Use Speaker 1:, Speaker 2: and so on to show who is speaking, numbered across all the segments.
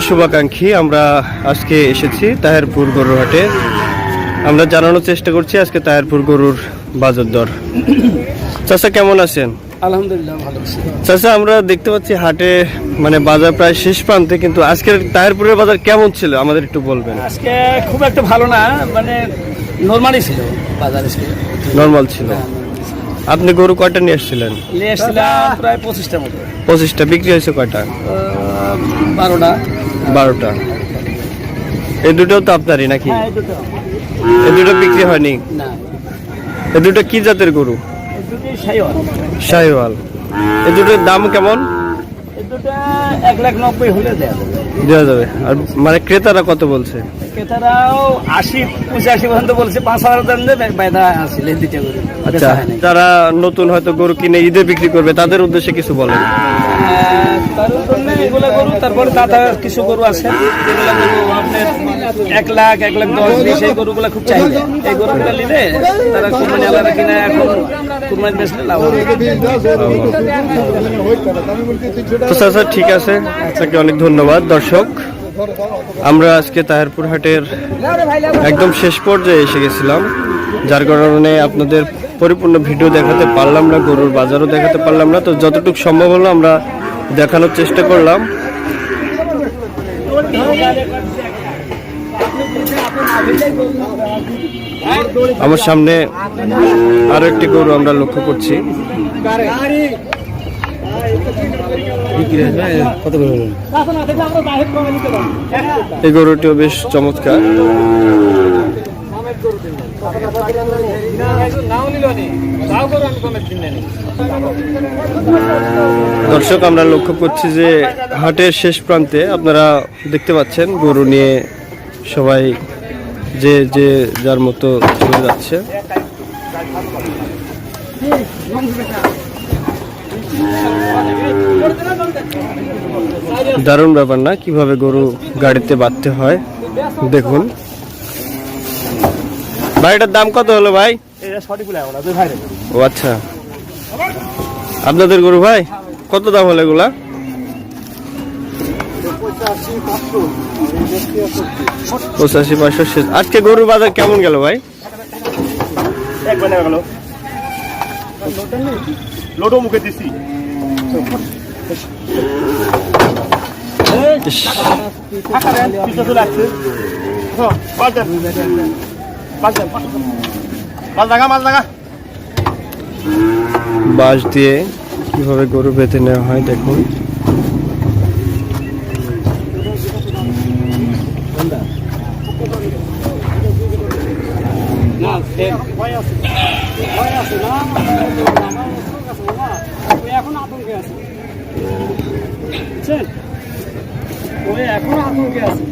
Speaker 1: শুভাকাঙ্ক্ষী, আমরা আজকে এসেছি তাহেরপুর গরুর হাটে। আমরা জানানোর চেষ্টা করছি আজকে তাহেরপুর গরুর বাজার দর। চাচা কেমন আছেন?
Speaker 2: আলহামদুলিল্লাহ ভালো আছি।
Speaker 1: চাচা, আমরা দেখতে পাচ্ছি হাটে মানে বাজার প্রায় শেষ প্রান্তে, কিন্তু আজকের তাহেরপুরের বাজার কেমন ছিল আমাদের একটু বলবেন?
Speaker 2: আজকে খুব একটা ভালো না, মানে নরমালই ছিল বাজার।
Speaker 1: নর্মাল ছিল। আপনি গরু কয়টা নিয়ে এসেছিলেন?
Speaker 2: নিয়ে এসেছিলাম প্রায় 25টার মতো।
Speaker 1: 25টা। বিক্রি হয়েছে কয়টা?
Speaker 2: 12টা।
Speaker 1: 12টা। এই দুটোও তো আপনারই নাকি?
Speaker 2: হ্যাঁ, এই দুটো।
Speaker 1: এই দুটো বিক্রি হয়নি?
Speaker 2: না,
Speaker 1: এই দুটো কি জাতের গরু?
Speaker 2: এই দুটোই শাহিওয়াল।
Speaker 1: শাহিওয়াল। এই দুটোর দাম কেমন?
Speaker 2: এই দুটো 1,90,000 হলে
Speaker 1: দেওয়া যাবে। আর মানে ক্রেতারা কত বলছে?
Speaker 2: ক্রেতারাও 80-85 পর্যন্ত বলছে। 5,000 দাম দেবে বাইদা আসছিল এই দুটো গরু।
Speaker 1: আচ্ছা, যারা নতুন হয়তো গরু কিনে ঈদে বিক্রি করবে তাদের উদ্দেশ্যে কিছু বলেন?
Speaker 2: তার জন্য এগুলো গরু, তারপরে দাদা কিছু গরু আছে যেগুলো গরু আপনার 1 লাখ 1,10,000 এই গরুগুলো খুব চাহিদা। এই গরুগুলো নিলে তারা কুরবানি আলাদা কিনা এখন কুরবানি বেচলে লাভ হবে।
Speaker 1: তো স্যার ঠিক আছে, আপনাকে অনেক ধন্যবাদ। দর্শক, আমরা আজকে তাহেরপুর হাটের একদম শেষ পর্যায়ে এসে গেছিলাম, যার কারণে আপনাদের পরিপূর্ণ ভিডিও দেখাতে পারলাম না, গরুর বাজারও দেখাতে পারলাম না। তো যতটুকু সম্ভব হলো আমরা দেখানোর চেষ্টা করলাম। আমার সামনে আরো একটি গরু আমরা লক্ষ্য করছি। এই গরুটিও বেশ চমৎকার। দর্শক, আমরা লক্ষ্য করছি যে হাটের শেষ প্রান্তে আপনারা দেখতে পাচ্ছেন গরু নিয়ে সবাই যে যে যার মতো চলে যাচ্ছে। দারুণ ব্যাপার না, কিভাবে গরু গাড়িতে বাঁধতে হয় দেখুন। ভাই, এটার দাম কত হলো ভাই? ও আচ্ছা, আপনাদের গরু ভাই, কত দাম হলো এগুলা? 85-500। আজকে গরুর বাজার কেমন গেল ভাই?
Speaker 3: লোটো মুখে দিছি।
Speaker 1: বাঁশ দিয়ে কিভাবে গরু বেঁধে নেওয়া হয় দেখুন।
Speaker 2: এখন আতঙ্কে আছে, এখন আতঙ্কে আছে।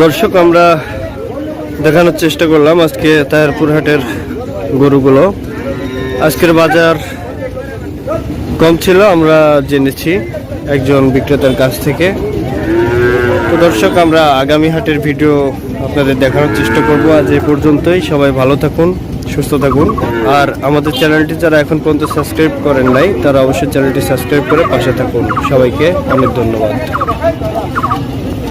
Speaker 1: দর্শক, আমরা দেখানোর চেষ্টা করলাম আজকে তাহেরপুর হাটের গরুগুলো। আজকের বাজার কম ছিল আমরা জেনেছি একজন বিক্রেতার কাছ থেকে। তো দর্শক, আমরা আগামী হাটের ভিডিও আপনাদের দেখানোর চেষ্টা করব। আজ এই পর্যন্তই। সবাই ভালো থাকুন, সুস্থ থাকুন। আর আমাদের চ্যানেলটি যারা এখন পর্যন্ত সাবস্ক্রাইব করেন নাই তারা অবশ্যই চ্যানেলটি সাবস্ক্রাইব করে পাশে থাকুন। সবাইকে অনেক ধন্যবাদ।